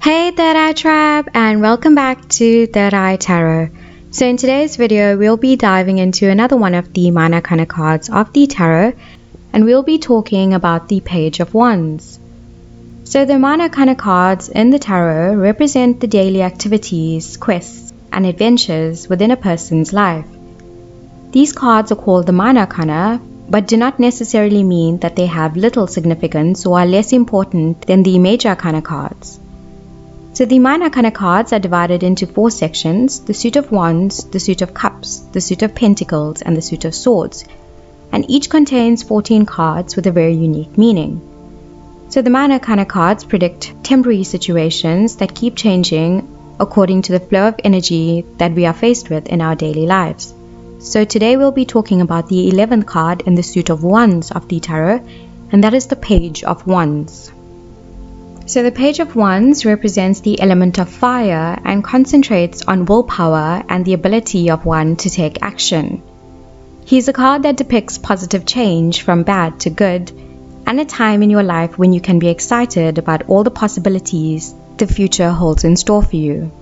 Hey Third Eye Tribe, and welcome back to Third Eye Tarot. So in today's video, we'll be diving into another one of the minor arcana cards of the tarot, and we'll be talking about the Page of Wands. So the minor arcana cards in the tarot represent the daily activities, quests, and adventures within a person's life. These cards are called the minor arcana, but do not necessarily mean that they have little significance or are less important than the major arcana cards. So the minor arcana cards are divided into 4 sections: the suit of wands, the suit of cups, the suit of pentacles, and the suit of swords. And each contains 14 cards with a very unique meaning. So the minor arcana cards predict temporary situations that keep changing according to the flow of energy that we are faced with in our daily lives. So today we'll be talking about the 11th card in the suit of wands of the tarot, and that is the Page of Wands. So the Page of Wands represents the element of fire and concentrates on willpower and the ability of one to take action. He's a card that depicts positive change from bad to good, and a time in your life when you can be excited about all the possibilities the future holds in store for you.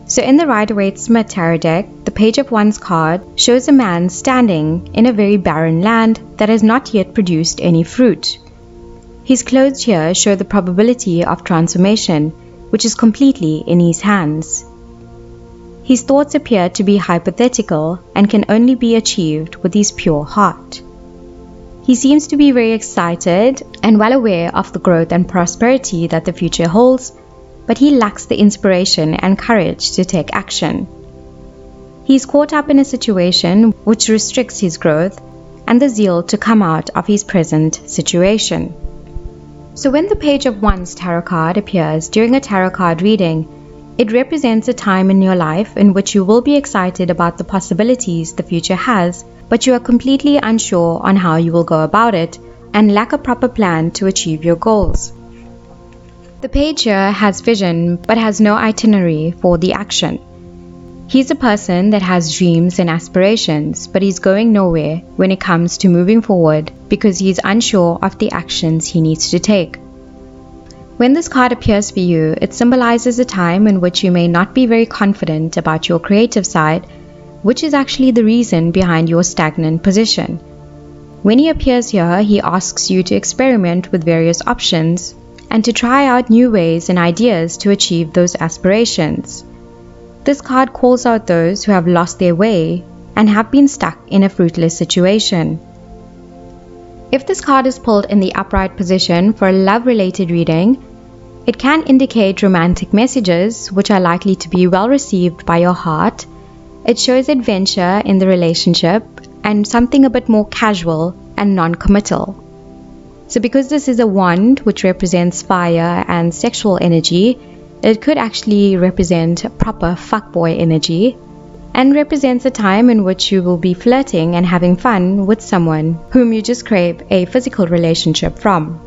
So in the Rider-Waite-Smith tarot deck, the Page of Wands card shows a man standing in a very barren land that has not yet produced any fruit. His clothes here show the probability of transformation, which is completely in his hands. His thoughts appear to be hypothetical and can only be achieved with his pure heart. He seems to be very excited and well aware of the growth and prosperity that the future holds, but he lacks the inspiration and courage to take action. He is caught up in a situation which restricts his growth and the zeal to come out of his present situation. So when the Page of Wands tarot card appears during a tarot card reading, it represents a time in your life in which you will be excited about the possibilities the future has, but you are completely unsure on how you will go about it and lack a proper plan to achieve your goals. The page here has vision but has no itinerary for the action. He's a person that has dreams and aspirations, but he's going nowhere when it comes to moving forward because he's unsure of the actions he needs to take. When this card appears for you, it symbolizes a time in which you may not be very confident about your creative side, which is actually the reason behind your stagnant position. When he appears here, he asks you to experiment with various options and to try out new ways and ideas to achieve those aspirations. This card calls out those who have lost their way and have been stuck in a fruitless situation. If this card is pulled in the upright position for a love-related reading, it can indicate romantic messages which are likely to be well received by your heart. It shows adventure in the relationship and something a bit more casual and non-committal. So because this is a wand which represents fire and sexual energy, it could actually represent proper fuckboy energy and represents a time in which you will be flirting and having fun with someone whom you just crave a physical relationship from.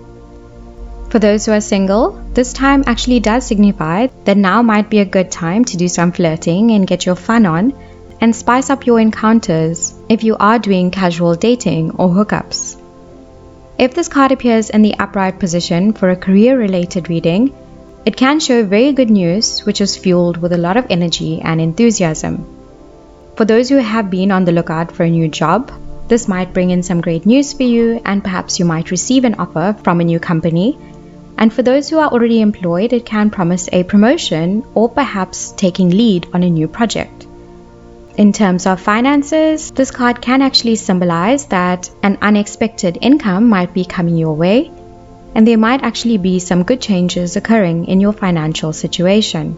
For those who are single, this time actually does signify that now might be a good time to do some flirting and get your fun on and spice up your encounters if you are doing casual dating or hookups. If this card appears in the upright position for a career-related reading, it can show very good news which is fueled with a lot of energy and enthusiasm. For those who have been on the lookout for a new job, this might bring in some great news for you, and perhaps you might receive an offer from a new company. And for those who are already employed, it can promise a promotion or perhaps taking lead on a new project. In terms of finances, this card can actually symbolize that an unexpected income might be coming your way, and there might actually be some good changes occurring in your financial situation.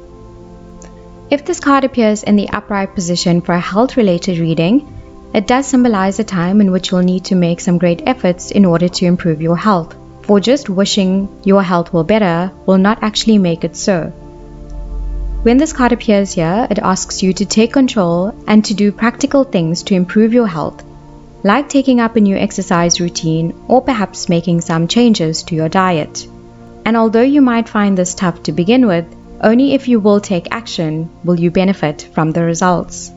If this card appears in the upright position for a health-related reading, it does symbolize a time in which you'll need to make some great efforts in order to improve your health, for just wishing your health will better will not actually make it so. When this card appears here, it asks you to take control and to do practical things to improve your health, like taking up a new exercise routine or perhaps making some changes to your diet. And although you might find this tough to begin with, only if you will take action will you benefit from the results.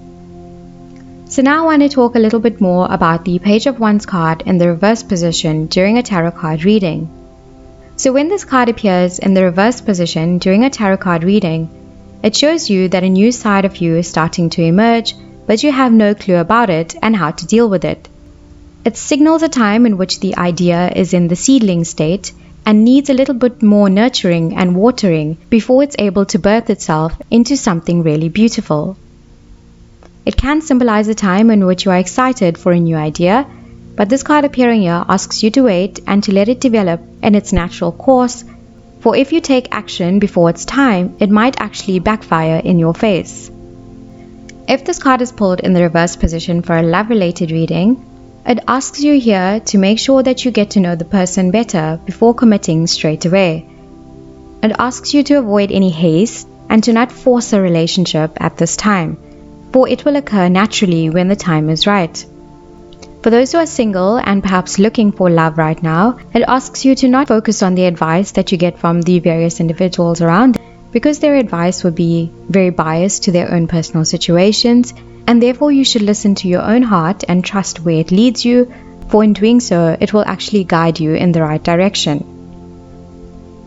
So now I want to talk a little bit more about the Page of Wands card in the reverse position during a tarot card reading. So when this card appears in the reverse position during a tarot card reading, it shows you that a new side of you is starting to emerge, but you have no clue about it and how to deal with it. It signals a time in which the idea is in the seedling state and needs a little bit more nurturing and watering before it's able to birth itself into something really beautiful. It can symbolize a time in which you are excited for a new idea, but this card appearing here asks you to wait and to let it develop in its natural course, for if you take action before it's time, it might actually backfire in your face. If this card is pulled in the reverse position for a love-related reading, it asks you here to make sure that you get to know the person better before committing straight away. It asks you to avoid any haste and to not force a relationship at this time, for it will occur naturally when the time is right. For those who are single and perhaps looking for love right now, it asks you to not focus on the advice that you get from the various individuals around, because their advice would be very biased to their own personal situations, and therefore you should listen to your own heart and trust where it leads you, for in doing so, it will actually guide you in the right direction.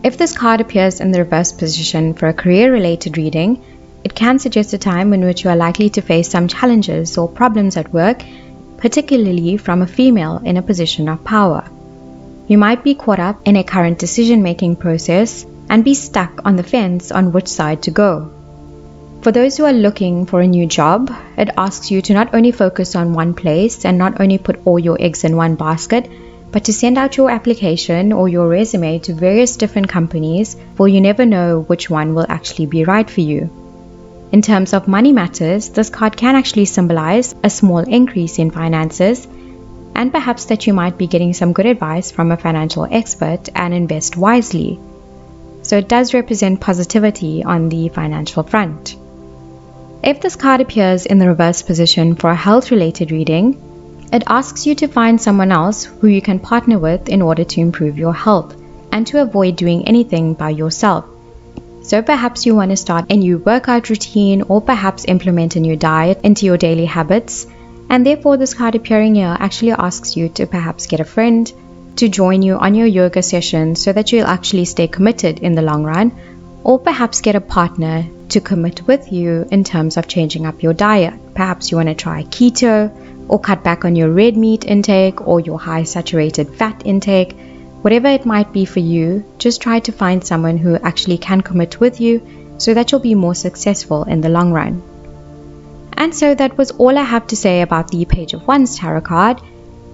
If this card appears in the reverse position for a career-related reading, it can suggest a time in which you are likely to face some challenges or problems at work, particularly from a female in a position of power. You might be caught up in a current decision-making process and be stuck on the fence on which side to go. For those who are looking for a new job, it asks you to not only focus on one place and not only put all your eggs in one basket, but to send out your application or your resume to various different companies, for you never know which one will actually be right for you. In terms of money matters, this card can actually symbolize a small increase in finances, and perhaps that you might be getting some good advice from a financial expert and invest wisely. So it does represent positivity on the financial front. If this card appears in the reverse position for a health-related reading, it asks you to find someone else who you can partner with in order to improve your health and to avoid doing anything by yourself. So perhaps you want to start a new workout routine or perhaps implement a new diet into your daily habits, and therefore this card appearing here actually asks you to perhaps get a friend to join you on your yoga session so that you'll actually stay committed in the long run, or perhaps get a partner to commit with you in terms of changing up your diet. Perhaps you want to try keto or cut back on your red meat intake or your high saturated fat intake. Whatever it might be for you, just try to find someone who actually can commit with you so that you'll be more successful in the long run. And so that was all I have to say about the Page of Wands tarot card.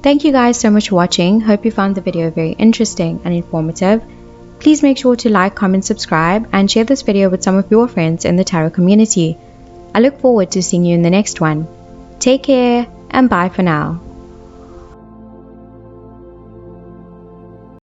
Thank you guys so much for watching. Hope you found the video very interesting and informative. Please make sure to like, comment, subscribe, and share this video with some of your friends in the tarot community. I look forward to seeing you in the next one. Take care and bye for now.